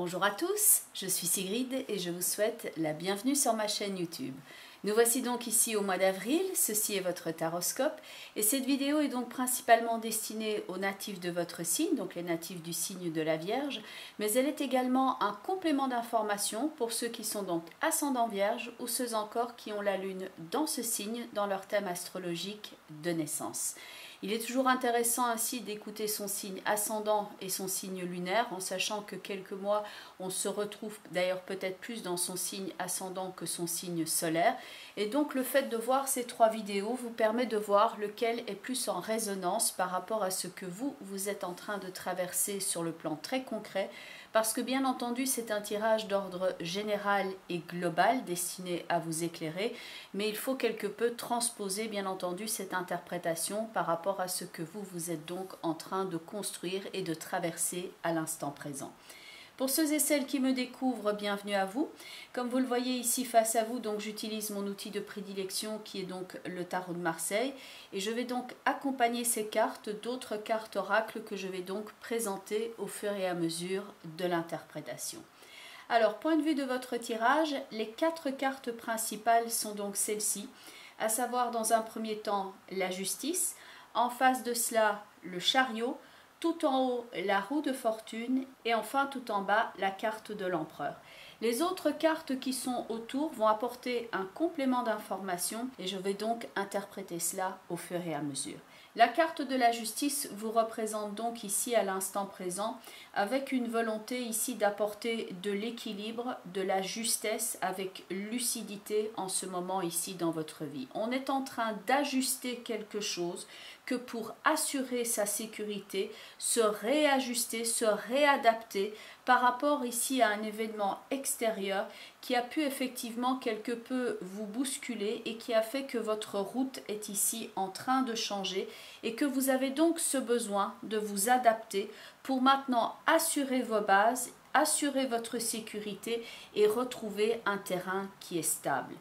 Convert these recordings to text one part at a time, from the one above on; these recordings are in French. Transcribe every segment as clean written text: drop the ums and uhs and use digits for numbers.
Bonjour à tous, je suis Sigrid et je vous souhaite la bienvenue sur ma chaîne YouTube. Nous voici donc ici au mois d'avril, ceci est votre taroscope et cette vidéo est donc principalement destinée aux natifs de votre signe, donc les natifs du signe de la Vierge, mais elle est également un complément d'information pour ceux qui sont donc ascendant Vierge ou ceux encore qui ont la lune dans ce signe dans leur thème astrologique de naissance. Il est toujours intéressant ainsi d'écouter son signe ascendant et son signe lunaire, en sachant que quelques mois, on se retrouve d'ailleurs peut-être plus dans son signe ascendant que son signe solaire. Et donc le fait de voir ces trois vidéos vous permet de voir lequel est plus en résonance par rapport à ce que vous êtes en train de traverser sur le plan très concret, parce que bien entendu c'est un tirage d'ordre général et global destiné à vous éclairer, mais il faut quelque peu transposer bien entendu cette interprétation par rapport à ce que vous êtes donc en train de construire et de traverser à l'instant présent. Pour ceux et celles qui me découvrent, bienvenue à vous. Comme vous le voyez ici face à vous, donc j'utilise mon outil de prédilection qui est donc le tarot de Marseille et je vais donc accompagner ces cartes d'autres cartes oracles que je vais donc présenter au fur et à mesure de l'interprétation. Alors, point de vue de votre tirage, les quatre cartes principales sont donc celles-ci, à savoir dans un premier temps la justice, en face de cela le chariot, tout en haut la roue de fortune et enfin tout en bas la carte de l'empereur. Les autres cartes qui sont autour vont apporter un complément d'information et je vais donc interpréter cela au fur et à mesure. La carte de la justice vous représente donc ici à l'instant présent avec une volonté ici d'apporter de l'équilibre, de la justesse avec lucidité en ce moment ici dans votre vie. On est en train d'ajuster quelque chose que pour assurer sa sécurité, se réajuster, se réadapter par rapport ici à un événement extérieur qui a pu effectivement quelque peu vous bousculer et qui a fait que votre route est ici en train de changer et que vous avez donc ce besoin de vous adapter pour maintenant assurer vos bases, assurer votre sécurité et retrouver un terrain qui est stable.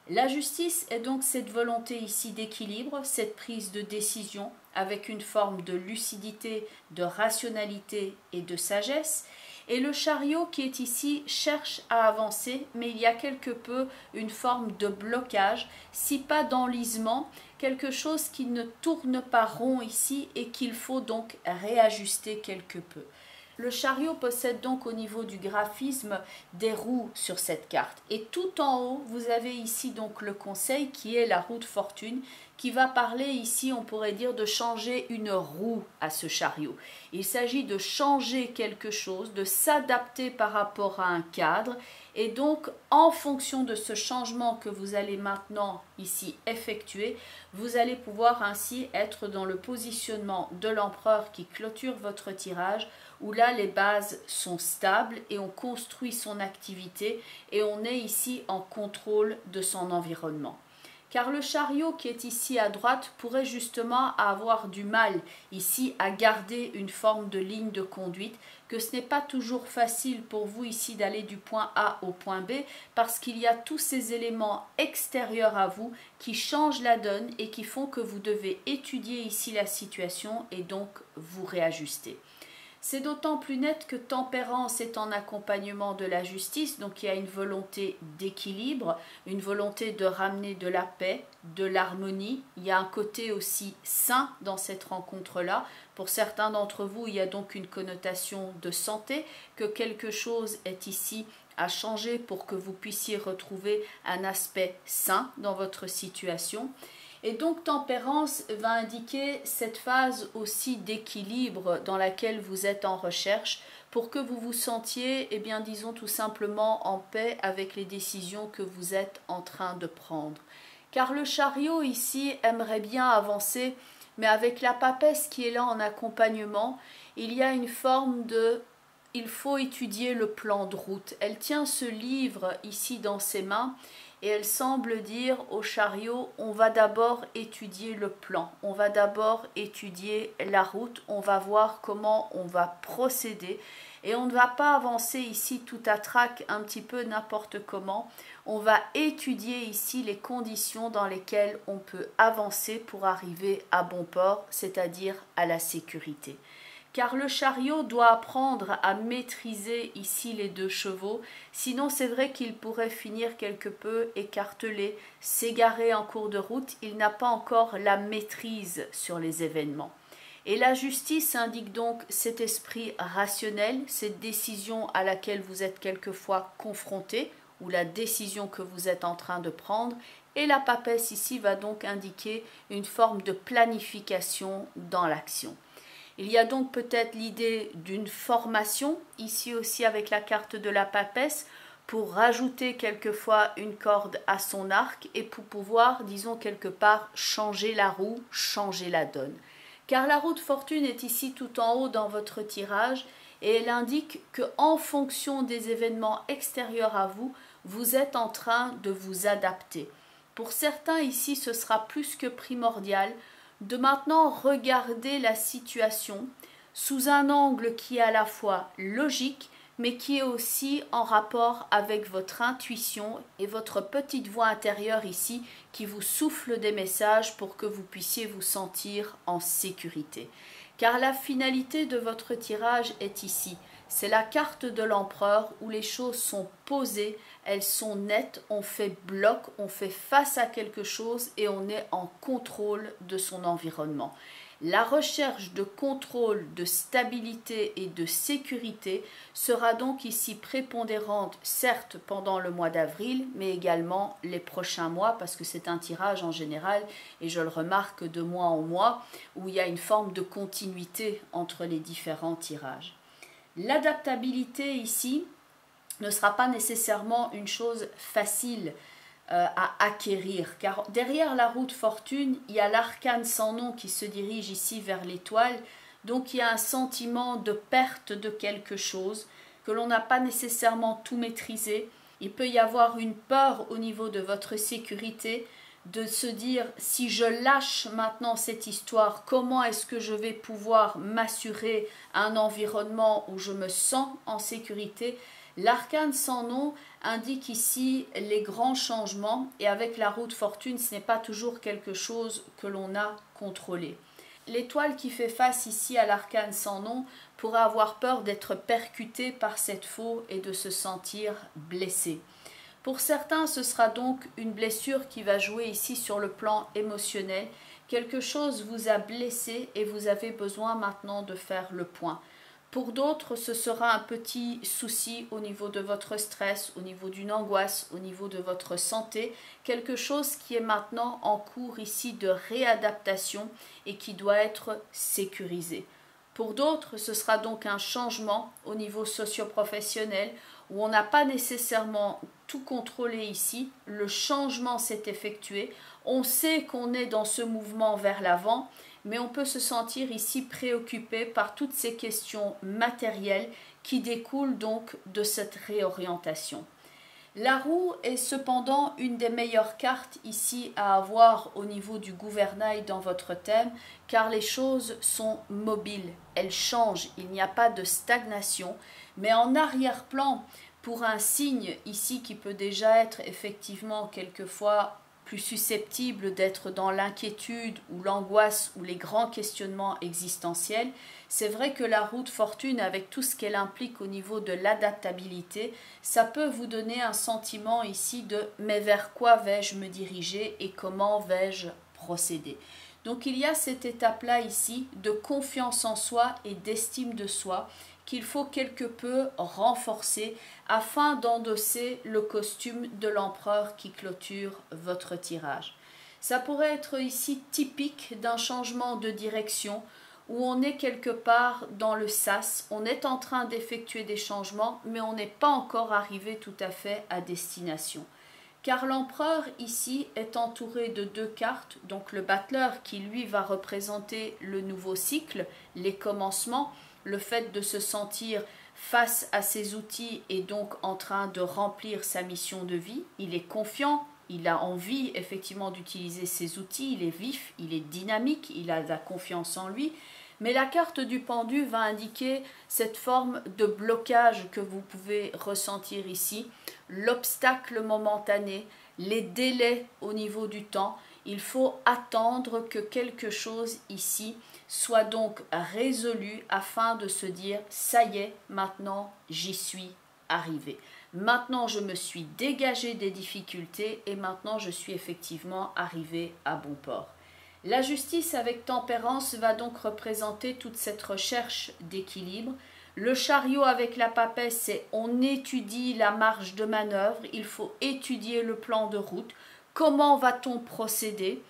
La justice est donc cette volonté ici d'équilibre, cette prise de décision avec une forme de lucidité, de rationalité et de sagesse. Et le chariot qui est ici cherche à avancer, mais il y a quelque peu une forme de blocage, si pas d'enlisement, quelque chose qui ne tourne pas rond ici et qu'il faut donc réajuster quelque peu. Le chariot possède donc au niveau du graphisme des roues sur cette carte. Et tout en haut, vous avez ici donc le conseil qui est la roue de fortune qui va parler ici, on pourrait dire, de changer une roue à ce chariot. Il s'agit de changer quelque chose, de s'adapter par rapport à un cadre. Et donc, en fonction de ce changement que vous allez maintenant ici effectuer, vous allez pouvoir ainsi être dans le positionnement de l'empereur qui clôture votre tirage, où là les bases sont stables et on construit son activité et on est ici en contrôle de son environnement. Car le chariot qui est ici à droite pourrait justement avoir du mal ici à garder une forme de ligne de conduite, que ce n'est pas toujours facile pour vous ici d'aller du point A au point B parce qu'il y a tous ces éléments extérieurs à vous qui changent la donne et qui font que vous devez étudier ici la situation et donc vous réajuster. C'est d'autant plus net que Tempérance est en accompagnement de la justice, donc il y a une volonté d'équilibre, une volonté de ramener de la paix, de l'harmonie. Il y a un côté aussi sain dans cette rencontre-là. Pour certains d'entre vous, il y a donc une connotation de santé, que quelque chose est ici à changer pour que vous puissiez retrouver un aspect sain dans votre situation. Et donc Tempérance va indiquer cette phase aussi d'équilibre dans laquelle vous êtes en recherche pour que vous vous sentiez, eh bien disons tout simplement en paix avec les décisions que vous êtes en train de prendre. Car le chariot ici aimerait bien avancer, mais avec la papesse qui est là en accompagnement, il y a une forme de... Il faut étudier le plan de route. Elle tient ce livre ici dans ses mains et elle semble dire au chariot, on va d'abord étudier le plan, on va d'abord étudier la route, on va voir comment on va procéder et on ne va pas avancer ici tout à trac un petit peu n'importe comment, on va étudier ici les conditions dans lesquelles on peut avancer pour arriver à bon port, c'est-à-dire à la sécurité. car le chariot doit apprendre à maîtriser ici les 2 chevaux, sinon c'est vrai qu'il pourrait finir quelque peu écartelé, s'égarer en cours de route, il n'a pas encore la maîtrise sur les événements. Et la justice indique donc cet esprit rationnel, cette décision à laquelle vous êtes quelquefois confronté, ou la décision que vous êtes en train de prendre, et la papesse ici va donc indiquer une forme de planification dans l'action. Il y a donc peut-être l'idée d'une formation, ici aussi avec la carte de la papesse, pour rajouter quelquefois une corde à son arc et pour pouvoir, disons quelque part, changer la roue, changer la donne. Car la roue de fortune est ici tout en haut dans votre tirage et elle indique qu'en fonction des événements extérieurs à vous, vous êtes en train de vous adapter. Pour certains ici, ce sera plus que primordial de maintenant regarder la situation sous un angle qui est à la fois logique, mais qui est aussi en rapport avec votre intuition et votre petite voix intérieure ici qui vous souffle des messages pour que vous puissiez vous sentir en sécurité. Car la finalité de votre tirage est ici. C'est la carte de l'empereur où les choses sont posées, elles sont nettes, on fait bloc, on fait face à quelque chose et on est en contrôle de son environnement. La recherche de contrôle, de stabilité et de sécurité sera donc ici prépondérante, certes pendant le mois d'avril, mais également les prochains mois, parce que c'est un tirage en général, et je le remarque de mois en mois, où il y a une forme de continuité entre les différents tirages. L'adaptabilité ici ne sera pas nécessairement une chose facile à acquérir, car derrière la roue de fortune, il y a l'arcane sans nom qui se dirige ici vers l'étoile, donc il y a un sentiment de perte de quelque chose, que l'on n'a pas nécessairement tout maîtrisé. Il peut y avoir une peur au niveau de votre sécurité, de se dire si je lâche maintenant cette histoire, comment est-ce que je vais pouvoir m'assurer un environnement où je me sens en sécurité. L'arcane sans nom indique ici les grands changements et avec la roue de fortune, ce n'est pas toujours quelque chose que l'on a contrôlé. L'étoile qui fait face ici à l'arcane sans nom pourrait avoir peur d'être percutée par cette faux et de se sentir blessée. Pour certains, ce sera donc une blessure qui va jouer ici sur le plan émotionnel. Quelque chose vous a blessé et vous avez besoin maintenant de faire le point. Pour d'autres, ce sera un petit souci au niveau de votre stress, au niveau d'une angoisse, au niveau de votre santé, quelque chose qui est maintenant en cours ici de réadaptation et qui doit être sécurisé. Pour d'autres, ce sera donc un changement au niveau socio-professionnel où on n'a pas nécessairement tout contrôlé ici. Le changement s'est effectué. On sait qu'on est dans ce mouvement vers l'avant, mais on peut se sentir ici préoccupé par toutes ces questions matérielles qui découlent donc de cette réorientation. La roue est cependant une des meilleures cartes ici à avoir au niveau du gouvernail dans votre thème, car les choses sont mobiles, elles changent, il n'y a pas de stagnation, mais en arrière-plan, pour un signe ici qui peut déjà être effectivement quelquefois plus susceptible d'être dans l'inquiétude ou l'angoisse ou les grands questionnements existentiels, c'est vrai que la roue de fortune, avec tout ce qu'elle implique au niveau de l'adaptabilité, ça peut vous donner un sentiment ici de « mais vers quoi vais-je me diriger et comment vais-je procéder ?» Donc il y a cette étape-là ici de confiance en soi et d'estime de soi qu'il faut quelque peu renforcer afin d'endosser le costume de l'empereur qui clôture votre tirage. Ça pourrait être ici typique d'un changement de direction où on est quelque part dans le sas, on est en train d'effectuer des changements, mais on n'est pas encore arrivé tout à fait à destination. Car l'empereur ici est entouré de 2 cartes, donc le battleur qui lui va représenter le nouveau cycle, les commencements, le fait de se sentir face à ses outils et donc en train de remplir sa mission de vie. Il est confiant, il a envie effectivement d'utiliser ses outils, il est vif, il est dynamique, il a de la confiance en lui. Mais la carte du pendu va indiquer cette forme de blocage que vous pouvez ressentir ici, l'obstacle momentané, les délais au niveau du temps. Il faut attendre que quelque chose ici soit donc résolu afin de se dire « ça y est, maintenant j'y suis arrivé ». Maintenant je me suis dégagé des difficultés et maintenant je suis effectivement arrivé à bon port. La justice avec tempérance va donc représenter toute cette recherche d'équilibre. Le chariot avec la papesse, c'est on étudie la marge de manœuvre, il faut étudier le plan de route. Comment va-t-on procéder?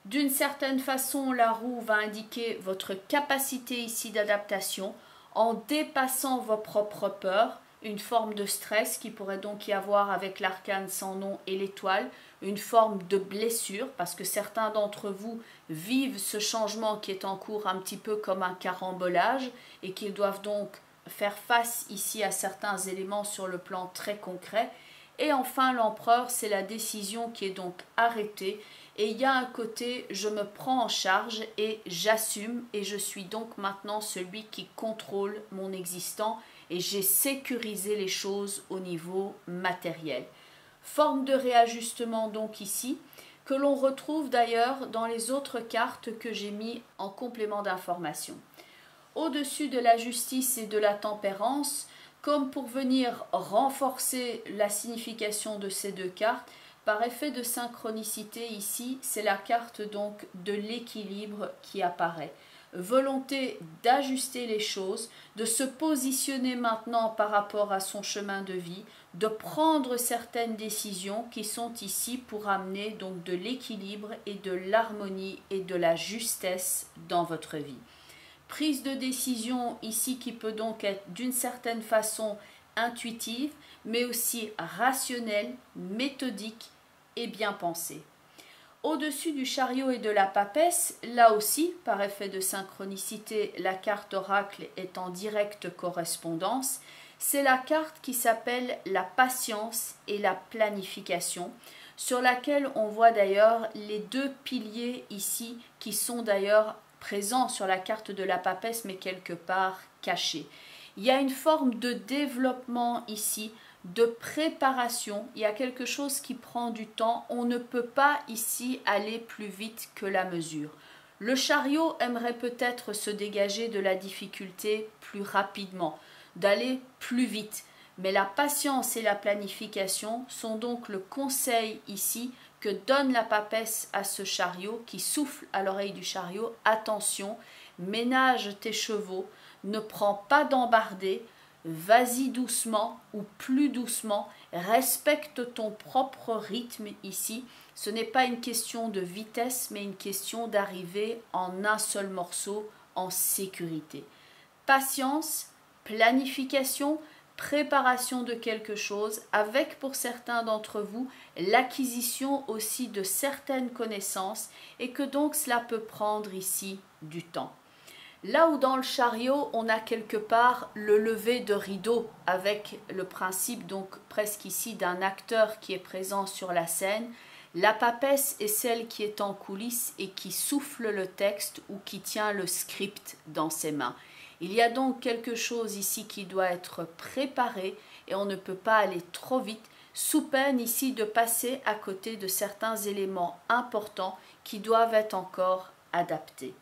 D'une certaine façon, la roue va indiquer votre capacité ici d'adaptation en dépassant vos propres peurs, une forme de stress qui pourrait donc y avoir avec l'arcane sans nom et l'étoile, une forme de blessure parce que certains d'entre vous vivent ce changement qui est en cours un petit peu comme un carambolage et qu'ils doivent donc faire face ici à certains éléments sur le plan très concret. Et enfin l'empereur, c'est la décision qui est donc arrêtée et il y a un côté je me prends en charge et j'assume et je suis donc maintenant celui qui contrôle mon existant et j'ai sécurisé les choses au niveau matériel. Forme de réajustement donc ici que l'on retrouve d'ailleurs dans les autres cartes que j'ai mis en complément d'information. Au-dessus de la justice et de la tempérance, comme pour venir renforcer la signification de ces deux cartes, par effet de synchronicité ici, c'est la carte donc de l'équilibre qui apparaît. Volonté d'ajuster les choses, de se positionner maintenant par rapport à son chemin de vie, de prendre certaines décisions qui sont ici pour amener donc de l'équilibre et de l'harmonie et de la justesse dans votre vie. Prise de décision ici qui peut donc être d'une certaine façon intuitive, mais aussi rationnelle, méthodique et bien pensée. Au-dessus du chariot et de la papesse, là aussi, par effet de synchronicité, la carte oracle est en directe correspondance. C'est la carte qui s'appelle la patience et la planification, sur laquelle on voit d'ailleurs les deux piliers ici qui sont d'ailleurs présent sur la carte de la papesse mais quelque part caché. Il y a une forme de développement ici, de préparation, il y a quelque chose qui prend du temps, on ne peut pas ici aller plus vite que la mesure. Le chariot aimerait peut-être se dégager de la difficulté plus rapidement, d'aller plus vite, mais la patience et la planification sont donc le conseil ici que donne la papesse à ce chariot qui souffle à l'oreille du chariot. Attention, ménage tes chevaux, ne prends pas d'embardée, vas-y doucement ou plus doucement, respecte ton propre rythme ici. Ce n'est pas une question de vitesse, mais une question d'arriver en un seul morceau en sécurité. Patience, planification, préparation de quelque chose, avec pour certains d'entre vous l'acquisition aussi de certaines connaissances et que donc cela peut prendre ici du temps. Là où dans le chariot on a quelque part le lever de rideau avec le principe donc presque ici d'un acteur qui est présent sur la scène, la papesse est celle qui est en coulisses et qui souffle le texte ou qui tient le script dans ses mains. Il y a donc quelque chose ici qui doit être préparé et on ne peut pas aller trop vite, sous peine ici de passer à côté de certains éléments importants qui doivent être encore adaptés.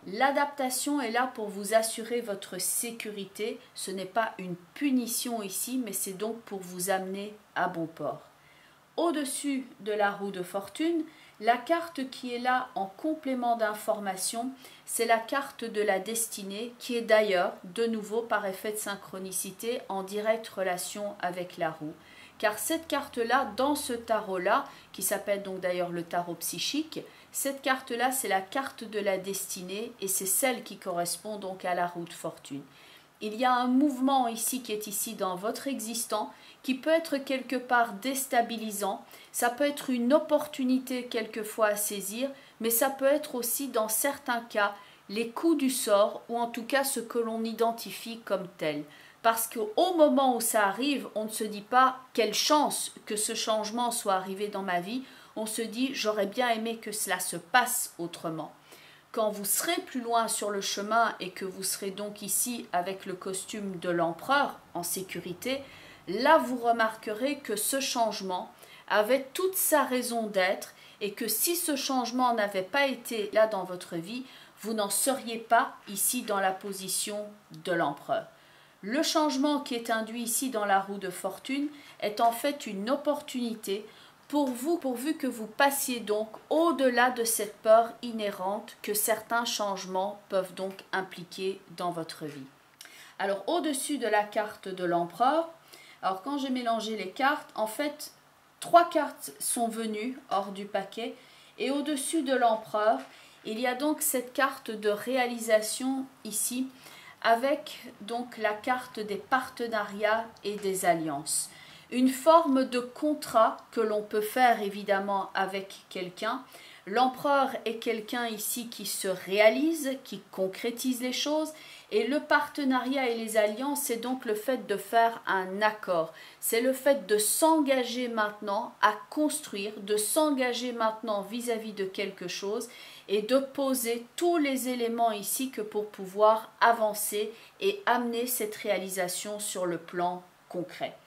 L'adaptation est là pour vous assurer votre sécurité, ce n'est pas une punition ici, mais c'est donc pour vous amener à bon port. Au-dessus de la roue de fortune, la carte qui est là en complément d'information, c'est la carte de la destinée qui est d'ailleurs, de nouveau par effet de synchronicité, en directe relation avec la roue. Car cette carte-là, dans ce tarot-là, qui s'appelle donc d'ailleurs le tarot psychique, cette carte-là, c'est la carte de la destinée et c'est celle qui correspond donc à la roue de fortune. Il y a un mouvement ici qui est ici dans votre existant qui peut être quelque part déstabilisant, ça peut être une opportunité quelquefois à saisir, mais ça peut être aussi dans certains cas les coups du sort ou en tout cas ce que l'on identifie comme tel. Parce qu'au moment où ça arrive, on ne se dit pas quelle chance que ce changement soit arrivé dans ma vie, on se dit j'aurais bien aimé que cela se passe autrement. Quand vous serez plus loin sur le chemin et que vous serez donc ici avec le costume de l'empereur en sécurité, là vous remarquerez que ce changement avait toute sa raison d'être et que si ce changement n'avait pas été là dans votre vie, vous n'en seriez pas ici dans la position de l'empereur. Le changement qui est induit ici dans la roue de fortune est en fait une opportunité pour vous, pourvu que vous passiez donc au-delà de cette peur inhérente que certains changements peuvent donc impliquer dans votre vie. Alors au-dessus de la carte de l'empereur, alors quand j'ai mélangé les cartes, en fait 3 cartes sont venues hors du paquet et au-dessus de l'empereur, il y a donc cette carte de réalisation ici avec donc la carte des partenariats et des alliances. Une forme de contrat que l'on peut faire évidemment avec quelqu'un. L'empereur est quelqu'un ici qui se réalise, qui concrétise les choses, et le partenariat et les alliances, c'est donc le fait de faire un accord. C'est le fait de s'engager maintenant à construire, de s'engager maintenant vis-à-vis de quelque chose et de poser tous les éléments ici que pour pouvoir avancer et amener cette réalisation sur le plan concret.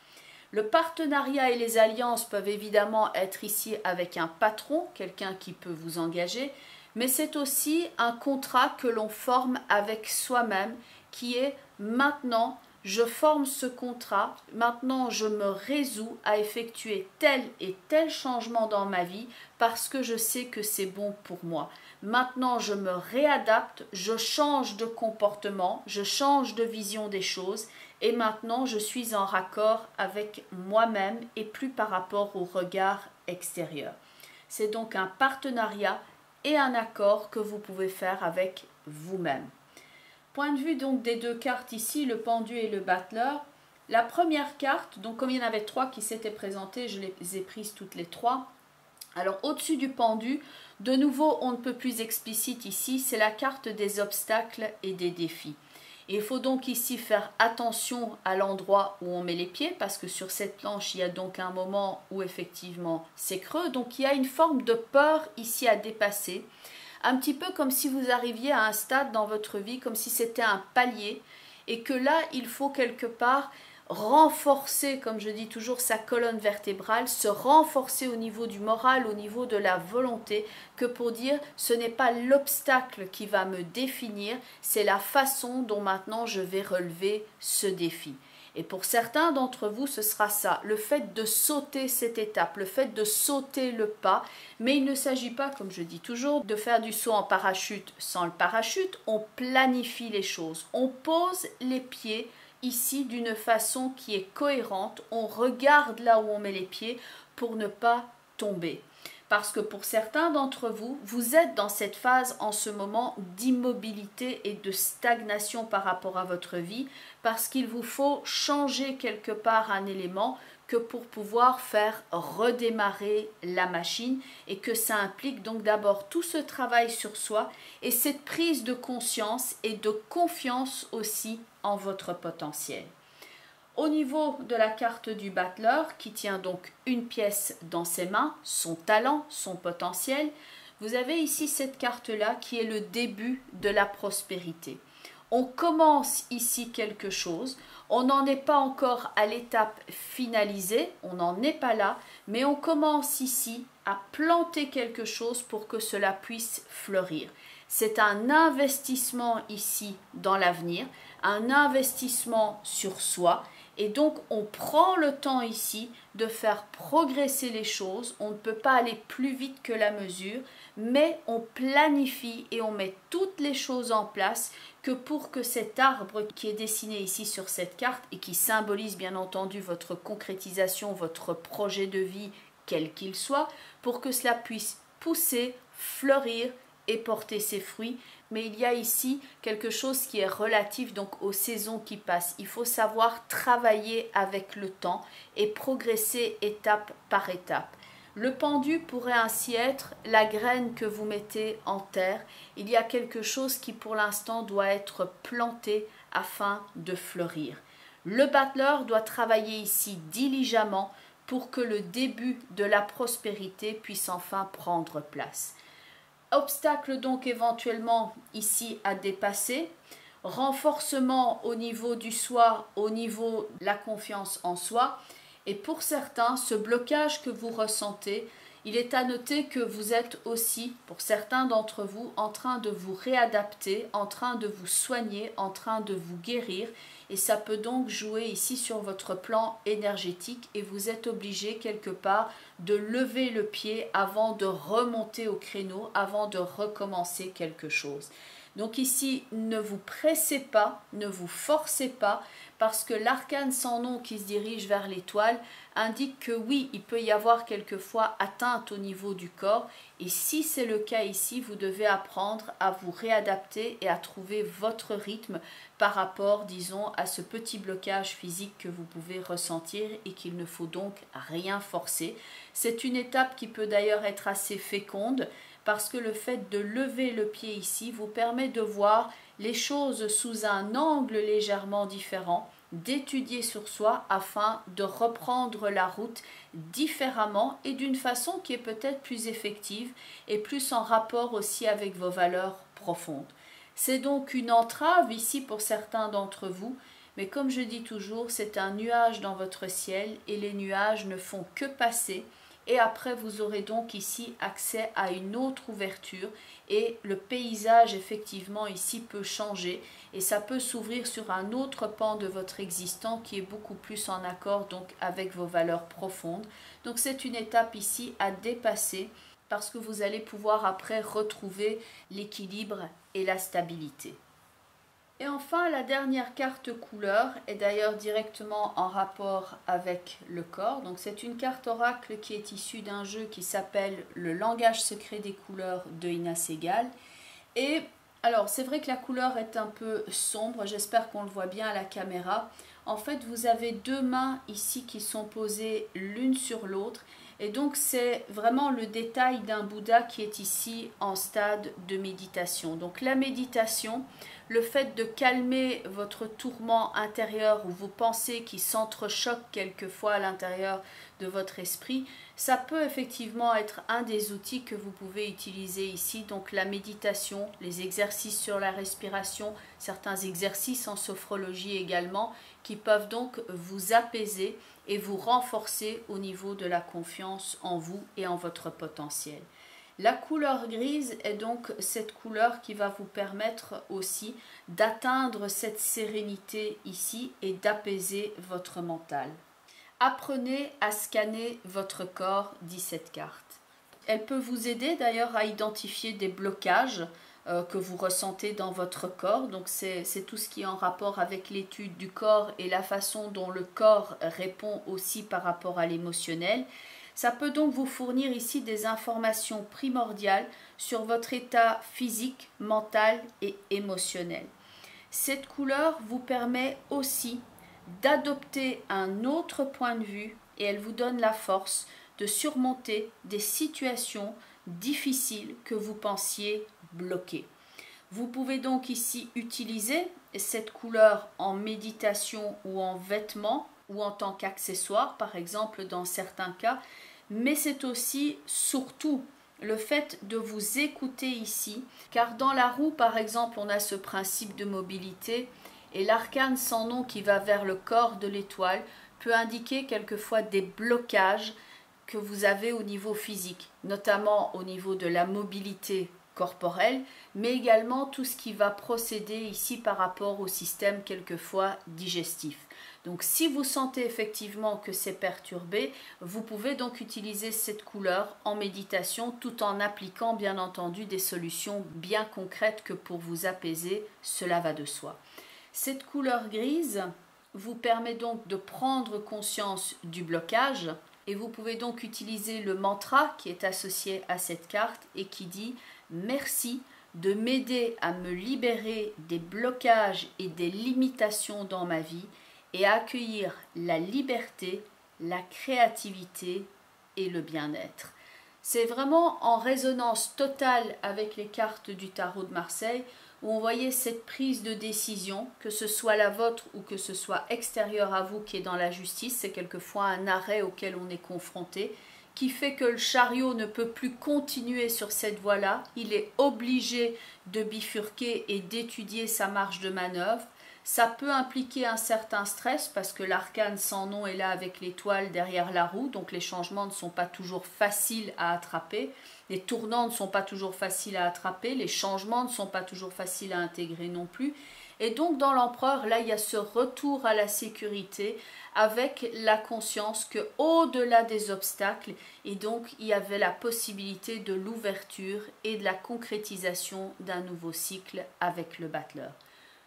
Le partenariat et les alliances peuvent évidemment être ici avec un patron, quelqu'un qui peut vous engager, mais c'est aussi un contrat que l'on forme avec soi-même qui est maintenant je forme ce contrat, maintenant je me résous à effectuer tel et tel changement dans ma vie parce que je sais que c'est bon pour moi. Maintenant je me réadapte, je change de comportement, je change de vision des choses et maintenant je suis en raccord avec moi-même et plus par rapport au regard extérieur. C'est donc un partenariat et un accord que vous pouvez faire avec vous-même. Point de vue donc des 2 cartes ici, le pendu et le battleur. La première carte, donc comme il y en avait 3 qui s'étaient présentées, je les ai prises toutes les 3. Alors au-dessus du pendu, de nouveau on ne peut plus explicite ici, c'est la carte des obstacles et des défis. Il faut donc ici faire attention à l'endroit où on met les pieds parce que sur cette planche, il y a donc un moment où effectivement c'est creux. Donc il y a une forme de peur ici à dépasser. Un petit peu comme si vous arriviez à un stade dans votre vie, comme si c'était un palier et que là, il faut quelque part renforcer, comme je dis toujours, sa colonne vertébrale, se renforcer au niveau du moral, au niveau de la volonté, que pour dire ce n'est pas l'obstacle qui va me définir, c'est la façon dont maintenant je vais relever ce défi. Et pour certains d'entre vous, ce sera ça, le fait de sauter cette étape, le fait de sauter le pas. Mais il ne s'agit pas, comme je dis toujours, de faire du saut en parachute sans le parachute. On planifie les choses, on pose les pieds ici d'une façon qui est cohérente. On regarde là où on met les pieds pour ne pas tomber. Parce que pour certains d'entre vous, vous êtes dans cette phase en ce moment d'immobilité et de stagnation par rapport à votre vie, parce qu'il vous faut changer quelque part un élément que pour pouvoir faire redémarrer la machine et que ça implique donc d'abord tout ce travail sur soi et cette prise de conscience et de confiance aussi en votre potentiel. Au niveau de la carte du battleur, qui tient donc une pièce dans ses mains, son talent, son potentiel, vous avez ici cette carte-là qui est le début de la prospérité. On commence ici quelque chose, on n'en est pas encore à l'étape finalisée, on n'en est pas là, mais on commence ici à planter quelque chose pour que cela puisse fleurir. C'est un investissement ici dans l'avenir, un investissement sur soi. Et donc, on prend le temps ici de faire progresser les choses. On ne peut pas aller plus vite que la mesure, mais on planifie et on met toutes les choses en place que pour que cet arbre qui est dessiné ici sur cette carte et qui symbolise bien entendu votre concrétisation, votre projet de vie, quel qu'il soit, pour que cela puisse pousser, fleurir et porter ses fruits. Mais il y a ici quelque chose qui est relatif donc aux saisons qui passent. Il faut savoir travailler avec le temps et progresser étape par étape. Le pendu pourrait ainsi être la graine que vous mettez en terre. Il y a quelque chose qui pour l'instant doit être planté afin de fleurir. Le battleur doit travailler ici diligemment pour que le début de la prospérité puisse enfin prendre place. Obstacle donc éventuellement ici à dépasser, renforcement au niveau du soi, au niveau de la confiance en soi. Et pour certains, ce blocage que vous ressentez, Il est à noter que vous êtes aussi, pour certains d'entre vous, en train de vous réadapter, en train de vous soigner, en train de vous guérir. Et ça peut donc jouer ici sur votre plan énergétique et vous êtes obligé quelque part de lever le pied avant de remonter au créneau, avant de recommencer quelque chose. Donc ici, ne vous pressez pas, ne vous forcez pas, parce que l'arcane sans nom qui se dirige vers l'étoile indique que oui, il peut y avoir quelquefois atteinte au niveau du corps. Et si c'est le cas ici, vous devez apprendre à vous réadapter et à trouver votre rythme par rapport, disons, à ce petit blocage physique que vous pouvez ressentir et qu'il ne faut donc rien forcer. C'est une étape qui peut d'ailleurs être assez féconde, parce que le fait de lever le pied ici vous permet de voir les choses sous un angle légèrement différent, d'étudier sur soi afin de reprendre la route différemment et d'une façon qui est peut-être plus effective et plus en rapport aussi avec vos valeurs profondes. C'est donc une entrave ici pour certains d'entre vous, mais comme je dis toujours, c'est un nuage dans votre ciel et les nuages ne font que passer. Et après, vous aurez donc ici accès à une autre ouverture et le paysage effectivement ici peut changer et ça peut s'ouvrir sur un autre pan de votre existence qui est beaucoup plus en accord donc avec vos valeurs profondes. Donc c'est une étape ici à dépasser parce que vous allez pouvoir après retrouver l'équilibre et la stabilité. Et enfin, la dernière carte couleur est d'ailleurs directement en rapport avec le corps. Donc c'est une carte oracle qui est issue d'un jeu qui s'appelle Le langage secret des couleurs de Ina Segal. Et alors c'est vrai que la couleur est un peu sombre, j'espère qu'on le voit bien à la caméra. En fait, vous avez deux mains ici qui sont posées l'une sur l'autre. Et donc c'est vraiment le détail d'un Bouddha qui est ici en stade de méditation. Donc la méditation, le fait de calmer votre tourment intérieur ou vos pensées qui s'entrechoquent quelquefois à l'intérieur de votre esprit, ça peut effectivement être un des outils que vous pouvez utiliser ici. Donc la méditation, les exercices sur la respiration, certains exercices en sophrologie également, qui peuvent donc vous apaiser et vous renforcer au niveau de la confiance en vous et en votre potentiel. La couleur grise est donc cette couleur qui va vous permettre aussi d'atteindre cette sérénité ici et d'apaiser votre mental. Apprenez à scanner votre corps, dit cette carte. Elle peut vous aider d'ailleurs à identifier des blocages que vous ressentez dans votre corps. Donc c'est tout ce qui est en rapport avec l'étude du corps et la façon dont le corps répond aussi par rapport à l'émotionnel. Ça peut donc vous fournir ici des informations primordiales sur votre état physique, mental et émotionnel. Cette couleur vous permet aussi d'adopter un autre point de vue et elle vous donne la force de surmonter des situations difficiles que vous pensiez bloquées. Vous pouvez donc ici utiliser cette couleur en méditation ou en vêtements ou en tant qu'accessoire, par exemple dans certains cas, mais c'est aussi surtout le fait de vous écouter ici, car dans la roue par exemple on a ce principe de mobilité et l'arcane sans nom qui va vers le corps de l'étoile peut indiquer quelquefois des blocages que vous avez au niveau physique, notamment au niveau de la mobilité corporelle, mais également tout ce qui va procéder ici par rapport au système quelquefois digestif. Donc si vous sentez effectivement que c'est perturbé, vous pouvez donc utiliser cette couleur en méditation tout en appliquant bien entendu des solutions bien concrètes que pour vous apaiser, cela va de soi. Cette couleur grise vous permet donc de prendre conscience du blocage et vous pouvez donc utiliser le mantra qui est associé à cette carte et qui dit « Merci de m'aider à me libérer des blocages et des limitations dans ma vie et à accueillir la liberté, la créativité et le bien-être. » C'est vraiment en résonance totale avec les cartes du tarot de Marseille où on voyait cette prise de décision, que ce soit la vôtre ou que ce soit extérieur à vous qui est dans la justice, c'est quelquefois un arrêt auquel on est confronté, qui fait que le chariot ne peut plus continuer sur cette voie-là, il est obligé de bifurquer et d'étudier sa marge de manœuvre. Ça peut impliquer un certain stress parce que l'arcane sans nom est là avec l'étoile derrière la roue, donc les changements ne sont pas toujours faciles à attraper, les tournants ne sont pas toujours faciles à attraper, les changements ne sont pas toujours faciles à intégrer non plus. Et donc dans l'empereur, là il y a ce retour à la sécurité avec la conscience que au-delà des obstacles, et donc il y avait la possibilité de l'ouverture et de la concrétisation d'un nouveau cycle avec le battleur.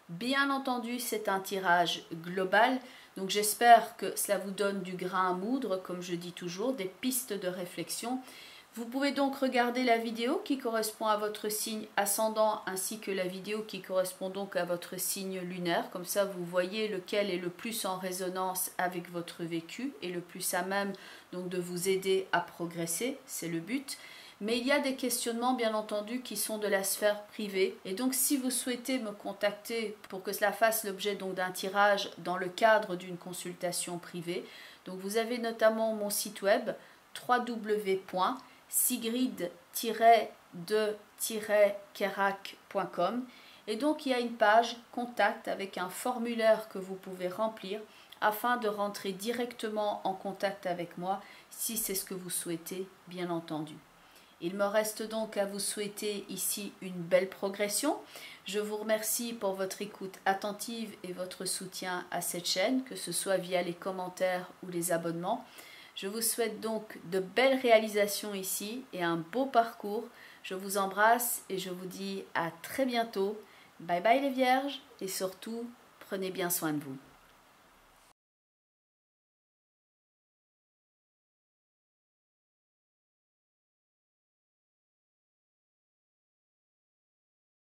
Bien entendu, c'est un tirage global, donc j'espère que cela vous donne du grain à moudre, comme je dis toujours, des pistes de réflexion. Vous pouvez donc regarder la vidéo qui correspond à votre signe ascendant ainsi que la vidéo qui correspond donc à votre signe lunaire. Comme ça, vous voyez lequel est le plus en résonance avec votre vécu et le plus à même donc de vous aider à progresser, c'est le but. Mais il y a des questionnements bien entendu qui sont de la sphère privée. Et donc si vous souhaitez me contacter pour que cela fasse l'objet donc d'un tirage dans le cadre d'une consultation privée, donc vous avez notamment mon site web www.sigrid-de-kerak.com et donc il y a une page contact avec un formulaire que vous pouvez remplir afin de rentrer directement en contact avec moi si c'est ce que vous souhaitez bien entendu. Il me reste donc à vous souhaiter ici une belle progression. Je vous remercie pour votre écoute attentive et votre soutien à cette chaîne, que ce soit via les commentaires ou les abonnements. Je vous souhaite donc de belles réalisations ici et un beau parcours. Je vous embrasse et je vous dis à très bientôt. Bye bye les vierges et surtout, prenez bien soin de vous.